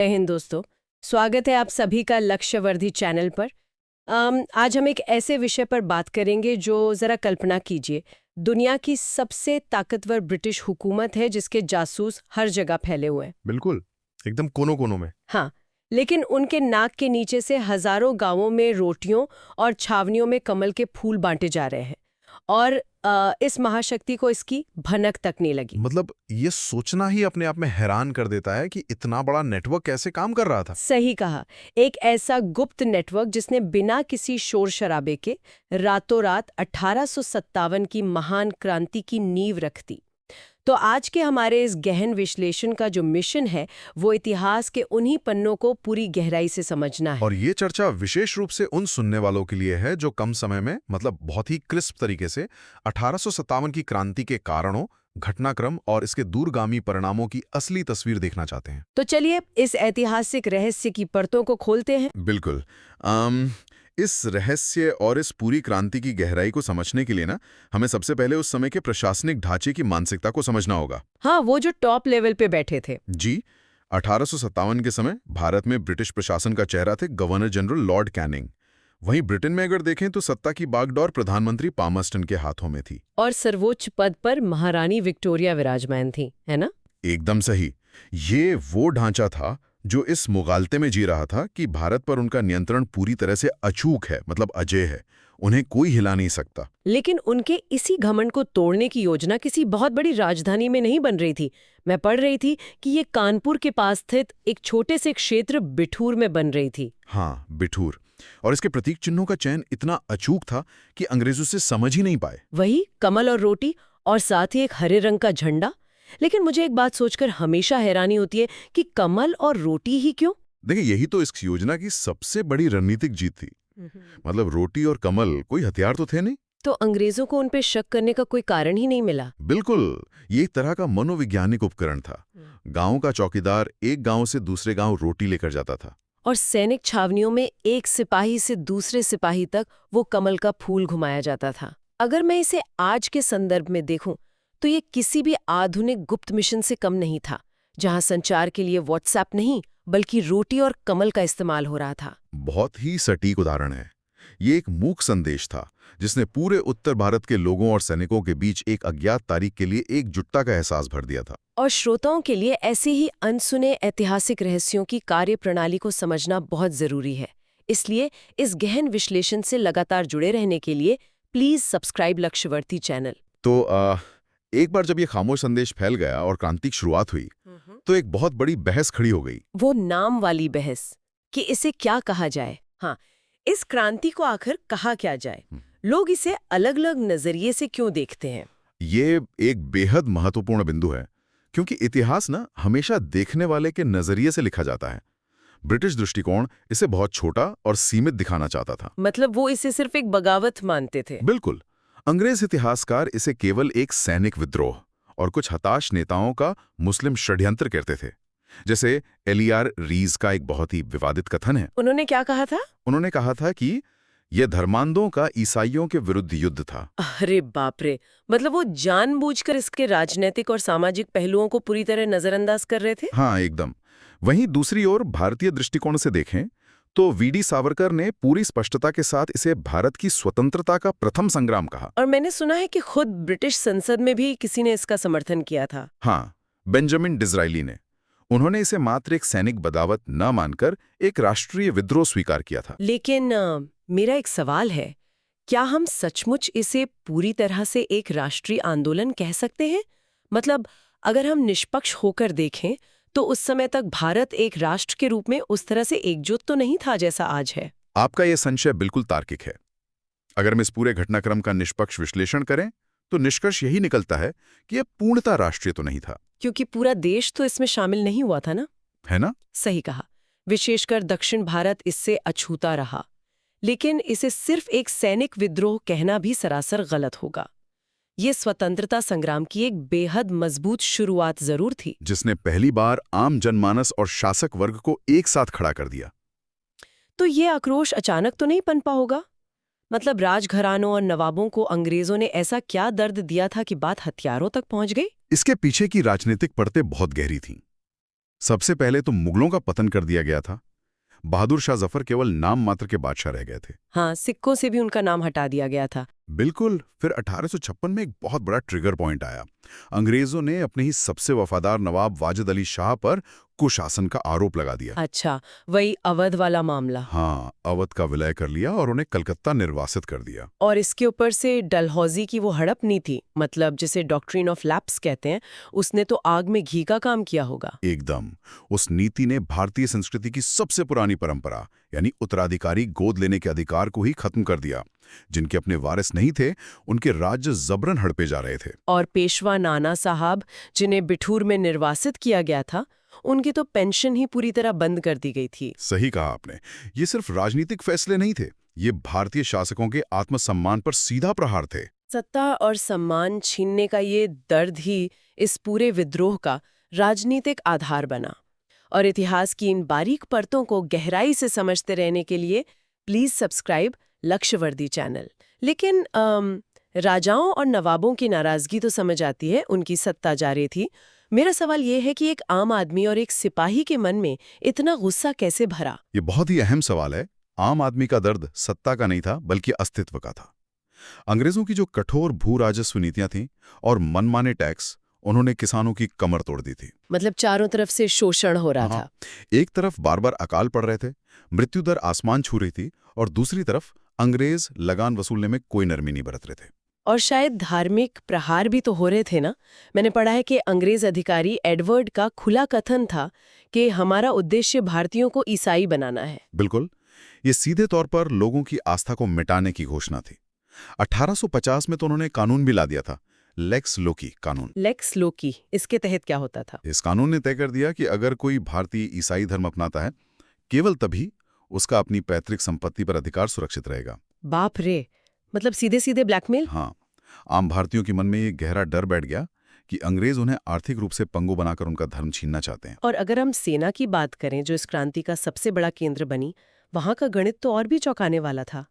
जय हिंद दोस्तों। स्वागत है आप सभी का लक्ष्यवर्धी चैनल पर। आज हम एक ऐसे विषय पर बात करेंगे जो ज़रा कल्पना कीजिए, दुनिया की सबसे ताकतवर ब्रिटिश हुकूमत है जिसके जासूस हर जगह फैले हुए हैं। बिल्कुल, एकदम कोनों कोनों में। हाँ, लेकिन उनके नाक के नीचे से हजारों गांवों में रोटियों और छावनियों में कमल के फूल बांटे जा रहे हैं और इस महाशक्ति को इसकी भनक तक नहीं लगी। मतलब ये सोचना ही अपने आप में हैरान कर देता है कि इतना बड़ा नेटवर्क कैसे काम कर रहा था। सही कहा, एक ऐसा गुप्त नेटवर्क जिसने बिना किसी शोर शराबे के रातों रात 1857 की महान क्रांति की नींव रख दी। तो आज के हमारे इस गहन विश्लेषण का जो मिशन है वो इतिहास के उन्हीं पन्नों को पूरी गहराई से समझना है। और ये चर्चा विशेष रूप से उन सुनने वालों के लिए है जो कम समय में मतलब बहुत ही क्रिस्प तरीके से 1857 की क्रांति के कारणों, घटनाक्रम और इसके दूरगामी परिणामों की असली तस्वीर देखना चाहते हैं। तो चलिए इस ऐतिहासिक रहस्य की परतों को खोलते हैं। बिल्कुल। इस रहस्य और इस पूरी क्रांति की गहराई को समझने के लिए ना हमें सबसे पहले उस समय के प्रशासनिक ढांचे की मानसिकता को समझना होगा। हाँ, वो जो टॉप लेवल पे बैठे थे। जी, 1857 के समय भारत में ब्रिटिश प्रशासन का चेहरा थे गवर्नर जनरल लॉर्ड कैनिंग। वहीं ब्रिटेन में अगर देखें तो सत्ता की बागडोर प्रधानमंत्री पामर्स्टन के हाथों में थी। और सर्वोच्च पद पर महारानी विक्टोरिया विराजमान थी, है ना? एकदम सही। ये वो ढांचा था जो इस मुगालते में जी रहा था कि भारत पर उनका नियंत्रण पूरी तरह से अचूक है, मतलब अजेय है, उन्हें कोई हिला नहीं सकता। लेकिन उनके इसी घमंड को तोड़ने की योजना किसी बहुत बड़ी राजधानी में नहीं बन रही थी। मैं पढ़ रही थी कि ये कानपुर के पास स्थित एक छोटे से क्षेत्र बिठूर में बन रही थी। हाँ, बिठूर। और इसके प्रतीक चिन्हों का चयन इतना अचूक था कि अंग्रेजों से समझ ही नहीं पाए। वही कमल और रोटी और साथ ही एक हरे रंग का झंडा। लेकिन मुझे एक बात सोचकर हमेशा हैरानी होती है कि कमल और रोटी ही क्यों? देखिए, यही तो इस योजना की सबसे बड़ी रणनीतिक जीत थी। मतलब रोटी और कमल कोई हथियार तो थे नहीं। तो अंग्रेजों को उन पे शक करने का कोई कारण ही नहीं मिला। बिल्कुल, ये एक तरह का मनोवैज्ञानिक उपकरण था। गांव का चौकीदार एक गांव से दूसरे गांव रोटी लेकर जाता था और सैनिक छावनियों में एक सिपाही से दूसरे सिपाही तक वो कमल का फूल घुमाया जाता था। अगर मैं इसे आज के संदर्भ में देखूं तो ये किसी भी आधुनिक गुप्त मिशन से कम नहीं था, जहां संचार के लिए व्हाट्सएप नहीं बल्कि रोटी और कमल का इस्तेमाल हो रहा था। बहुत ही सटीक उदाहरण है। ये एक मूक संदेश था जिसने पूरे उत्तर भारत के लोगों और सैनिकों के बीच एक अज्ञात तारीख के लिए एकजुटता का एहसास भर दिया था। और श्रोताओं के लिए ऐसे ही अनसुने ऐतिहासिक रहस्यों की कार्यप्रणाली को समझना बहुत जरूरी है। इसलिए इस गहन विश्लेषण से लगातार जुड़े रहने के लिए प्लीज सब्सक्राइब लक्ष्यवर्ती चैनल। तो एक बार जब ये खामोश संदेश फैल गया और क्रांति की शुरुआत हुई तो एक बहुत बड़ी बहस खड़ी हो गई। वो नाम वाली बहस कि इसे क्या कहा जाए। हाँ, इस क्रांति को आखिर कहा क्या जाए? लोग इसे अलग अलग नजरिए से क्यों देखते हैं? ये एक बेहद महत्वपूर्ण बिंदु है क्योंकि इतिहास ना हमेशा देखने वाले के नजरिए से लिखा जाता है। ब्रिटिश दृष्टिकोण इसे बहुत छोटा और सीमित दिखाना चाहता था। मतलब वो इसे सिर्फ एक बगावत मानते थे। बिल्कुल। अंग्रेज इतिहासकार इसे केवल एक सैनिक विद्रोह और कुछ हताश नेताओं का मुस्लिम षड्यंत्र कहते थे। जैसे एलियार रीज का एक बहुत ही विवादित कथन है। उन्होंने क्या कहा था? उन्होंने कहा था कि यह धर्मांधों का ईसाइयों के विरुद्ध युद्ध था। अरे बाप रे! मतलब वो जानबूझकर इसके राजनीतिक और सामाजिक पहलुओं को पूरी तरह नजरअंदाज कर रहे थे। हाँ, एकदम। वहीं दूसरी ओर भारतीय दृष्टिकोण से देखें तो वीडी सावरकर ने पूरी स्पष्टता के साथ इसे भारत की स्वतंत्रता का प्रथम संग्राम कहा। और मैंने सुना है कि खुद ब्रिटिश संसद में भी किसी ने इसका समर्थन किया था। हाँ, बेंजामिन डिज़रायली ने। उन्होंने इसे मात्र एक सैनिक बगावत न मानकर एक राष्ट्रीय विद्रोह स्वीकार किया था। लेकिन मेरा एक सवाल है, क्या हम सचमुच इसे पूरी तरह से एक राष्ट्रीय आंदोलन कह सकते हैं? मतलब अगर हम निष्पक्ष होकर देखें तो उस समय तक भारत एक राष्ट्र के रूप में उस तरह से एकजुट तो नहीं था जैसा आज है। आपका यह संशय बिल्कुल तार्किक है। अगर हम इस पूरे घटनाक्रम का निष्पक्ष विश्लेषण करें तो निष्कर्ष यही निकलता है कि यह पूर्णतः राष्ट्रीय तो नहीं था। क्योंकि पूरा देश तो इसमें शामिल नहीं हुआ था ना? है ना? सही कहा। विशेषकर दक्षिण भारत इससे अछूता रहा। लेकिन इसे सिर्फ एक सैनिक विद्रोह कहना भी सरासर गलत होगा। ये स्वतंत्रता संग्राम की एक बेहद मजबूत शुरुआत जरूर थी, जिसने पहली बार आम जनमानस और शासक वर्ग को एक साथ खड़ा कर दिया। तो ये आक्रोश अचानक तो नहीं पनपा होगा? मतलब राजघरानों और नवाबों को अंग्रेजों ने ऐसा क्या दर्द दिया था कि बात हथियारों तक पहुंच गई? इसके पीछे की राजनीतिक परतें बहुत गहरी थीं। सबसे पहले तो मुगलों का पतन कर दिया गया था। बहादुर शाह जफर केवल नाम मात्र के बादशाह रह गए थे। हाँ, सिक्कों से भी उनका नाम हटा दिया गया था। बिल्कुल। फिर 1856 में एक बहुत बड़ा ट्रिगर पॉइंट आया। अंग्रेजों ने अपने ही सबसे वफादार नवाब वाजिद अली शाह पर कुशासन का आरोप लगा दिया। अच्छा, वही अवध वाला मामला। हाँ, अवध का विलय कर लिया और उन्हें कलकत्ता निर्वासित कर दिया। और इसके ऊपर से डलहौजी की वो हड़प नीति, मतलब जिसे डॉक्ट्रिन ऑफ लैप्स कहते हैं, उसने तो आग में घी का काम किया होगा। एकदम। उस नीति ने भारतीय संस्कृति की सबसे पुरानी परंपरा यानी उत्तराधिकारी गोद लेने के अधिकार को ही खत्म कर दिया। जिनके अपने वारिस नहीं थे, उनके राज्य जबरन हड़पे जा रहे थे। और पेशवा नाना साहब, जिन्हें बिठूर में निर्वासित किया गया था, उनकी तो पेंशन ही पूरी तरह बंद कर दी गई थी। सही कहा आपने। ये सिर्फ राजनीतिक फैसले नहीं थे, ये भारतीय शासकों के आत्मसम्मान पर सीधा प्रहार थे। सत्ता और सम्मान छीनने का ये दर्द ही इस पूरे विद्रोह का राजनीतिक आधार बना। और इतिहास की इन बारीक परतों को गहराई से समझते रहने के लिए प्लीज सब्सक्राइब लक्ष्यवर्धी चैनल। लेकिन राजाओं और नवाबों की नाराजगी तो समझ आती है, उनकी सत्ता जारी थी। मेरा सवाल ये है कि एक आम आदमी और एक सिपाही के मन में इतना गुस्सा कैसे भरा? ये बहुत ही अहम सवाल है। आम आदमी का दर्द सत्ता का नहीं था, बल्कि अस्तित्व का था। अंग्रेजों की जो कठोर भू राजस्व नीतियां थीं और मनमाने टैक्स, उन्होंने किसानों की कमर तोड़ दी थी। मतलब चारों तरफ से शोषण हो रहा था। एक तरफ बार बार अकाल पड़ रहे थे, मृत्यु दर आसमान छू रही थी, और दूसरी तरफ अंग्रेज लगान वसूलने में कोई नरमी नहीं बरत रहे थे। और शायद धार्मिक प्रहार भी तो हो रहे थे ना। मैंने पढ़ा है कि अंग्रेज अधिकारी एडवर्ड का खुला कथन था कि हमारा उद्देश्य भारतीयों को ईसाई बनाना है। बिल्कुल। ये सीधे तौर पर लोगों की आस्था को मिटाने की घोषणा थी। 1850 में तो उन्होंने कानून भी ला दिया था, लेक्स लोकी कानून। लेक्स लोकी, इसके तहत क्या होता था? इस कानून ने तय कर दिया कि अगर कोई भारतीय ईसाई धर्म अपनाता है, केवल तभी उसका अपनी पैतृक संपत्ति पर अधिकार सुरक्षित रहेगा। बाप रे, मतलब सीधे सीधे ब्लैकमेल। हाँ, आम भारतीयों के मन में ये गहरा डर बैठ गया कि अंग्रेज उन्हें आर्थिक रूप से पंगु बनाकर उनका धर्म छीनना चाहते हैं। और अगर हम सेना की बात करें, जो इस क्रांति का सबसे बड़ा केंद्र बनी, वहां का गणित तो और भी चौंकाने वाला था।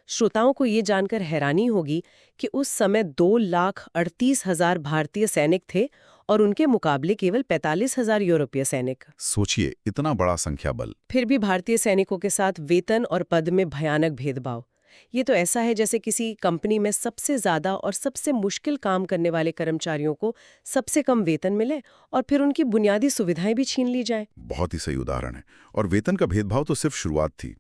श्रोताओं को ये जानकर हैरानी होगी कि उस समय 2,38,000 भारतीय सैनिक थे और उनके मुकाबले केवल 45,000 यूरोपीय सैनिक। सोचिए, इतना बड़ा संख्या बल। फिर भी भारतीय सैनिकों के साथ वेतन और पद में भयानक भेदभाव। ये तो ऐसा है जैसे किसी कंपनी में सबसे ज्यादा और सबसे मुश्किल काम करने वाले कर्मचारियों को सबसे कम वेतन मिले और फिर उनकी बुनियादी सुविधाएं भी छीन ली जाए। बहुत ही सही उदाहरण है। और वेतन का भेदभाव तो सिर्फ शुरुआत थी।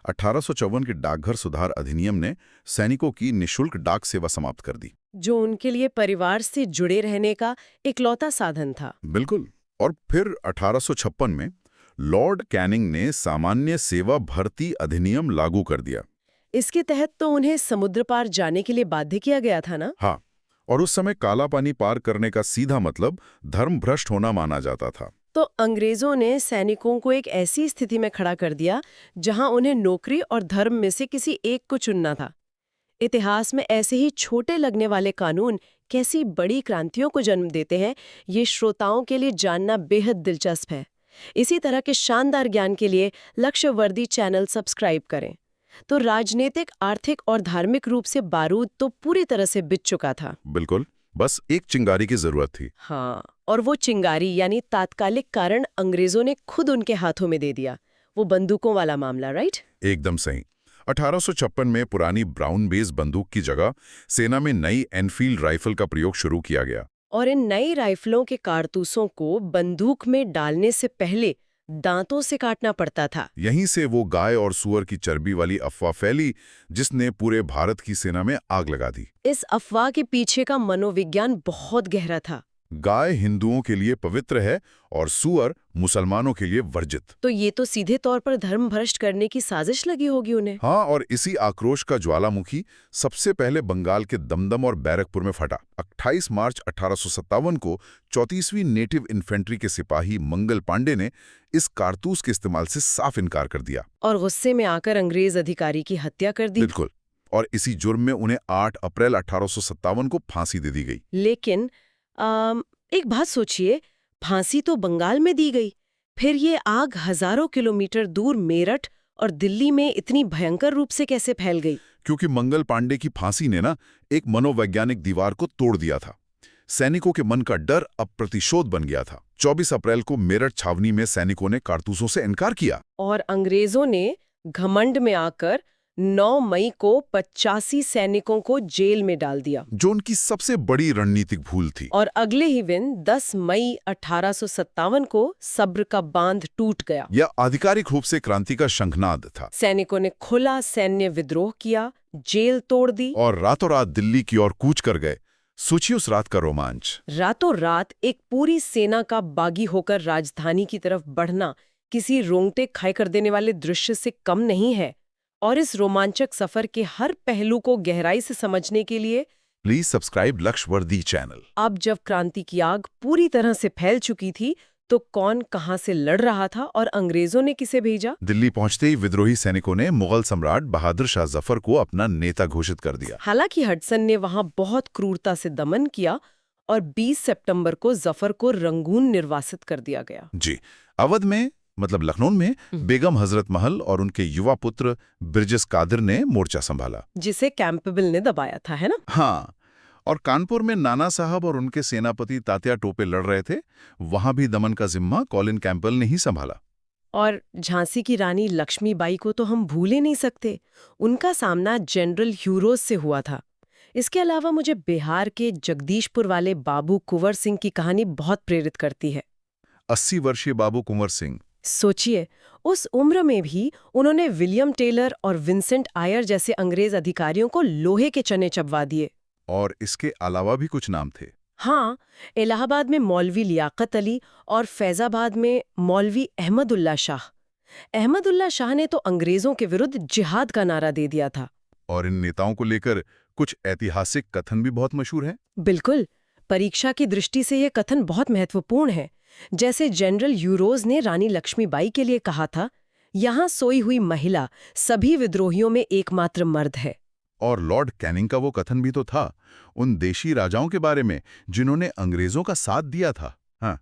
1854 के डाकघर सुधार अधिनियम ने सैनिकों की निःशुल्क डाक सेवा समाप्त कर दी, जो उनके लिए परिवार से जुड़े रहने का इकलौता साधन था। बिल्कुल। और फिर 1856 में लॉर्ड कैनिंग ने सामान्य सेवा भर्ती अधिनियम लागू कर दिया। इसके तहत तो उन्हें समुद्र पार जाने के लिए बाध्य किया गया था ना? हाँ, और उस समय काला पानी पार करने का सीधा मतलब धर्म भ्रष्ट होना माना जाता था। तो अंग्रेजों ने सैनिकों को एक ऐसी स्थिति में खड़ा कर दिया जहां उन्हें नौकरी और धर्म में से किसी एक को चुनना था। इतिहास में ऐसे ही छोटे लगने वाले कानून कैसी बड़ी क्रांतियों को जन्म देते हैं, ये श्रोताओं के लिए जानना बेहद दिलचस्प है। इसी तरह के शानदार ज्ञान के लिए लक्ष्यवर्धी चैनल सब्सक्राइब करें। तो राजनीतिक, आर्थिक और धार्मिक रूप से बारूद तो पूरी तरह से बिछ चुका था। बिल्कुल, बस एक चिंगारी की जरूरत थी। हाँ, और वो चिंगारी यानी तात्कालिक कारण अंग्रेजों ने खुद उनके हाथों में दे दिया। वो बंदूकों वाला मामला, राइट? एकदम सही। 1856 में पुरानी ब्राउन बेस बंदूक की जगह सेना में नई एनफील्ड राइफल का प्रयोग शुरू किया गया। और इन नई राइफलों के कारतूसों को बंदूक में डालने से पहले दांतों से काटना पड़ता था। यहीं से वो गाय और सुअर की चर्बी वाली अफवाह फैली, जिसने पूरे भारत की सेना में आग लगा दी। इस अफवाह के पीछे का मनोविज्ञान बहुत गहरा था। गाय हिंदुओं के लिए पवित्र है और सुअर मुसलमानों के लिए वर्जित। तो ये तो सीधे तौर पर धर्म भ्रष्ट करने की साजिश लगी होगी उन्हें। हाँ, और इसी आक्रोश का ज्वालामुखी सबसे पहले बंगाल के दमदम और बैरकपुर में फटा। 28 मार्च 1857 को 34वीं नेटिव इन्फेंट्री के सिपाही मंगल पांडे ने इस कारतूस के इस्तेमाल से साफ इनकार कर दिया और गुस्से में आकर अंग्रेज अधिकारी की हत्या कर दी। बिल्कुल। और इसी जुर्म में उन्हें 8 अप्रैल 1857 को फांसी दे दी गई। लेकिन एक बात सोचिए, फांसी तो बंगाल में दी गई, फिर ये आग हजारों किलोमीटर दूर मेरठ और दिल्ली में इतनी भयंकर रूप से कैसे फैल गई? क्योंकि मंगल पांडे की फांसी ने एक मनोवैज्ञानिक दीवार को तोड़ दिया था। सैनिकों के मन का डर अब प्रतिशोध बन गया था। 24 अप्रैल को मेरठ छावनी में सैनिकों ने कारतूसों से इनकार किया और अंग्रेजों ने घमंड में आकर 9 मई को 85 सैनिकों को जेल में डाल दिया, जो उनकी सबसे बड़ी रणनीतिक भूल थी। और अगले ही दिन 10 मई 1857 को सब्र का बांध टूट गया। यह आधिकारिक रूप से क्रांति का शंखनाद था। सैनिकों ने खुला सैन्य विद्रोह किया, जेल तोड़ दी और रातों रात दिल्ली की ओर कूच कर गए। सोचिए उस रात का रोमांच। रातों रात एक पूरी सेना का बागी होकर राजधानी की तरफ बढ़ना किसी रोंगटे खड़े कर देने वाले दृश्य से कम नहीं है। और इस रोमांचक सफर के हर पहलू को गहराई से समझने के लिए प्लीज सब्सक्राइब लक्ष्यवर्धी चैनल। अब जब क्रांति की आग पूरी तरह से फैल चुकी थी, तो कौन कहां से लड़ रहा था और अंग्रेजों ने किसे भेजा? दिल्ली पहुंचते ही विद्रोही सैनिकों ने मुगल सम्राट बहादुर शाह जफर को अपना नेता घोषित कर दिया। हालांकि हडसन ने वहां बहुत क्रूरता से दमन किया और 20 सितंबर को जफर को रंगून निर्वासित कर दिया गया। जी, अवध में मतलब लखनऊ में बेगम हजरत महल और उनके युवा पुत्र ब्रिजेश कादिर ने मोर्चा संभाला, जिसे कैंपबेल ने दबाया था, है ना? हाँ, और कानपुर में नाना साहब और उनके सेनापति तात्या टोपे लड़ रहे थे। वहां भी दमन का जिम्मा कॉलिन कैंपबेल ने ही संभाला। और झांसी की रानी लक्ष्मीबाई को तो हम भूल ही नहीं सकते। उनका सामना जनरल ह्यूरोज से हुआ था। इसके अलावा मुझे बिहार के जगदीशपुर वाले बाबू कुंवर सिंह की कहानी बहुत प्रेरित करती है। 80 वर्षीय बाबू कुंवर सिंह। सोचिए, उस उम्र में भी उन्होंने विलियम टेलर और विंसेंट आयर जैसे अंग्रेज अधिकारियों को लोहे के चने चबवा दिए। और इसके अलावा भी कुछ नाम थे। हाँ, इलाहाबाद में मौलवी लियाकत अली और फैजाबाद में मौलवी अहमदुल्ला शाह। अहमदुल्ला शाह ने तो अंग्रेजों के विरुद्ध जिहाद का नारा दे दिया था। और इन नेताओं को लेकर कुछ ऐतिहासिक कथन भी बहुत मशहूर हैं। बिल्कुल, परीक्षा की दृष्टि से ये कथन बहुत महत्वपूर्ण है। जैसे जनरल ह्यूरोज ने रानी लक्ष्मीबाई के लिए कहा था, यहाँ सोई हुई महिला सभी विद्रोहियों में एकमात्र मर्द है। और लॉर्ड कैनिंग का वो कथन भी तो था उन देशी राजाओं के बारे में जिन्होंने अंग्रेजों का साथ दिया था। हाँ,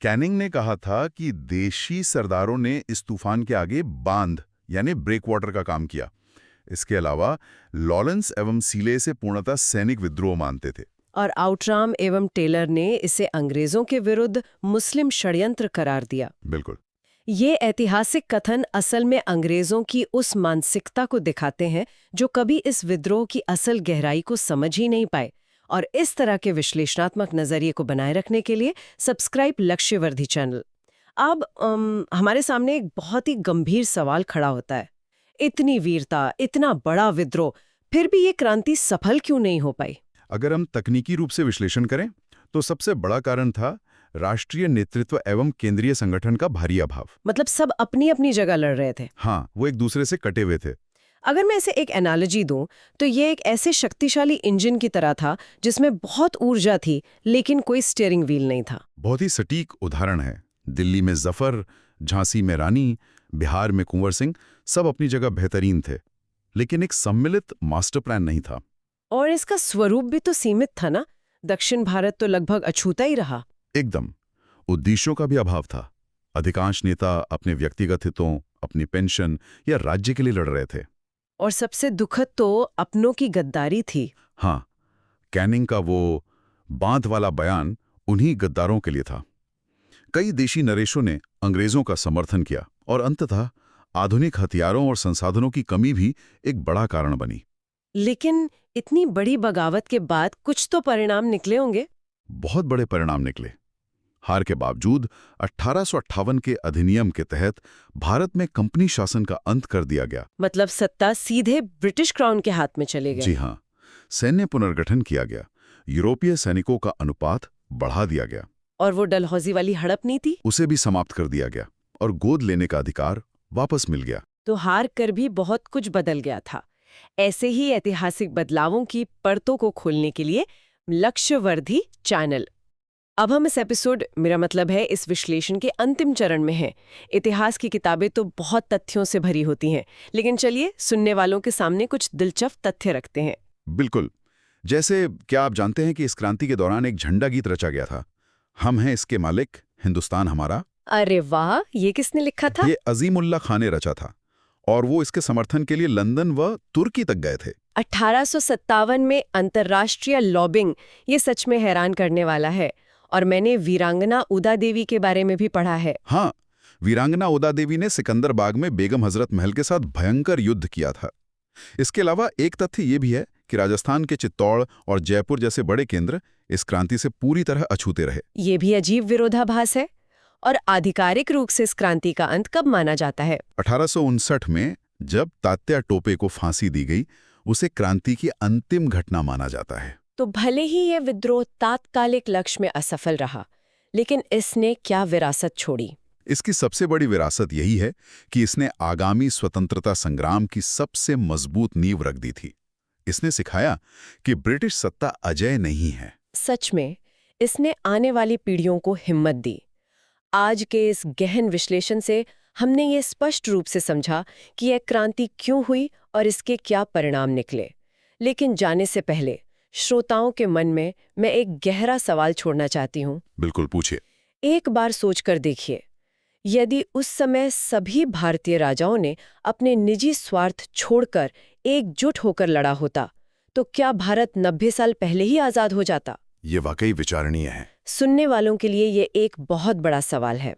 कैनिंग ने कहा था कि देशी सरदारों ने इस तूफान के आगे बांध यानी ब्रेकवाटर का काम किया। इसके अलावा लॉरेंस एवं सीले से पूर्णतः सैनिक विद्रोह मानते थे। और आउटराम एवं टेलर ने इसे अंग्रेजों के विरुद्ध मुस्लिम षड्यंत्र करार दिया। बिल्कुल। ये ऐतिहासिक कथन असल में अंग्रेजों की उस मानसिकता को दिखाते हैं जो कभी इस विद्रोह की असल गहराई को समझ ही नहीं पाए। और इस तरह के विश्लेषणात्मक नजरिए को बनाए रखने के लिए सब्सक्राइब लक्ष्यवर्धी चैनल। अब हमारे सामने एक बहुत ही गंभीर सवाल खड़ा होता है। इतनी वीरता, इतना बड़ा विद्रोह, फिर भी ये क्रांति सफल क्यों नहीं हो पाई? अगर हम तकनीकी रूप से विश्लेषण करें तो सबसे बड़ा कारण था राष्ट्रीय नेतृत्व एवं केंद्रीय संगठन का भारी अभाव। मतलब सब अपनी अपनी जगह लड़ रहे थे। हाँ, वो एक दूसरे से कटे हुए थे। अगर मैं इसे एक एनालॉजी दूं तो ये एक ऐसे शक्तिशाली इंजन की तरह था जिसमें बहुत ऊर्जा थी लेकिन कोई स्टीयरिंग व्हील नहीं था। बहुत ही सटीक उदाहरण है। दिल्ली में जफर, झांसी में रानी, बिहार में कुंवर सिंह, सब अपनी जगह बेहतरीन थे, लेकिन एक सम्मिलित मास्टर प्लान नहीं था। और इसका स्वरूप भी तो सीमित था ना। दक्षिण भारत तो लगभग अछूता ही रहा। एकदम। उद्देश्यों का भी अभाव था। अधिकांश नेता अपने व्यक्तिगत हितों, अपनी पेंशन या राज्य के लिए लड़ रहे थे। और सबसे दुखद तो अपनों की गद्दारी थी। हाँ, कैनिंग का वो बांध वाला बयान उन्हीं गद्दारों के लिए था। कई देशी नरेशों ने अंग्रेजों का समर्थन किया और अंततः आधुनिक हथियारों और संसाधनों की कमी भी एक बड़ा कारण बनी। लेकिन इतनी बड़ी बगावत के बाद कुछ तो परिणाम निकले होंगे। बहुत बड़े परिणाम निकले। हार के बावजूद 1858 के अधिनियम के तहत भारत में कंपनी शासन का अंत कर दिया गया। मतलब सत्ता सीधे ब्रिटिश क्राउन के हाथ में चले गए। जी हाँ, सैन्य पुनर्गठन किया गया, यूरोपीय सैनिकों का अनुपात बढ़ा दिया गया। और वो डलहौजी वाली हड़प नीति, उसे भी समाप्त कर दिया गया और गोद लेने का अधिकार वापस मिल गया। तो हार कर भी बहुत कुछ बदल गया था। ऐसे ही ऐतिहासिक बदलावों की परतों को खोलने के लिए लक्ष्यवर्धी चैनल। अब हम इस एपिसोड, मेरा मतलब है इस विश्लेषण के अंतिम चरण में हैं। इतिहास की किताबें तो बहुत तथ्यों से भरी होती हैं, लेकिन चलिए सुनने वालों के सामने कुछ दिलचस्प तथ्य रखते हैं। बिल्कुल। जैसे क्या आप जानते हैं कि इस क्रांति के दौरान एक झंडा गीत रचा गया था, हम हैं इसके मालिक, हिंदुस्तान हमारा। अरे वाह, ये किसने लिखा था? ये अजीमुल्ला खान ने रचा था और वो इसके समर्थन के लिए लंदन व तुर्की तक गए थे। 1857 में अंतर्राष्ट्रीय लॉबिंग, ये सच में हैरान करने वाला है। और मैंने वीरांगना उदा देवी के बारे में भी पढ़ा है। हाँ, वीरांगना उदा देवी ने सिकंदर बाग में बेगम हजरत महल के साथ भयंकर युद्ध किया था। इसके अलावा एक तथ्य ये भी है कि राजस्थान के चित्तौड़ और जयपुर जैसे बड़े केंद्र इस क्रांति से पूरी तरह अछूते रहे। ये भी अजीब विरोधाभास है। और आधिकारिक रूप से इस क्रांति का अंत कब माना जाता है? 1859 में जब तात्या टोपे को फांसी दी गई, उसे क्रांति की अंतिम घटना माना जाता है। तो भले ही ये विद्रोह तात्कालिक लक्ष्य में असफल रहा, लेकिन इसने क्या विरासत छोड़ी? इसकी सबसे बड़ी विरासत यही है कि इसने आगामी स्वतंत्रता संग्राम की सबसे मजबूत नींव रख दी थी। इसने सिखाया कि ब्रिटिश सत्ता अजेय नहीं है। सच में इसने आने वाली पीढ़ियों को हिम्मत दी। आज के इस गहन विश्लेषण से हमने ये स्पष्ट रूप से समझा कि यह क्रांति क्यों हुई और इसके क्या परिणाम निकले। लेकिन जाने से पहले श्रोताओं के मन में मैं एक गहरा सवाल छोड़ना चाहती हूँ। बिल्कुल, पूछिए। एक बार सोचकर देखिए, यदि उस समय सभी भारतीय राजाओं ने अपने निजी स्वार्थ छोड़कर एकजुट होकर लड़ा होता, तो क्या भारत 90 साल पहले ही आजाद हो जाता? ये वाकई विचारणीय है। सुनने वालों के लिए ये एक बहुत बड़ा सवाल है।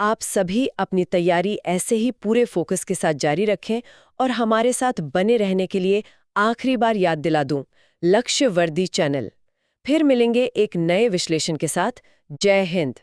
आप सभी अपनी तैयारी ऐसे ही पूरे फोकस के साथ जारी रखें और हमारे साथ बने रहने के लिए आखिरी बार याद दिला दूं, लक्ष्य वर्दी चैनल। फिर मिलेंगे एक नए विश्लेषण के साथ। जय हिंद।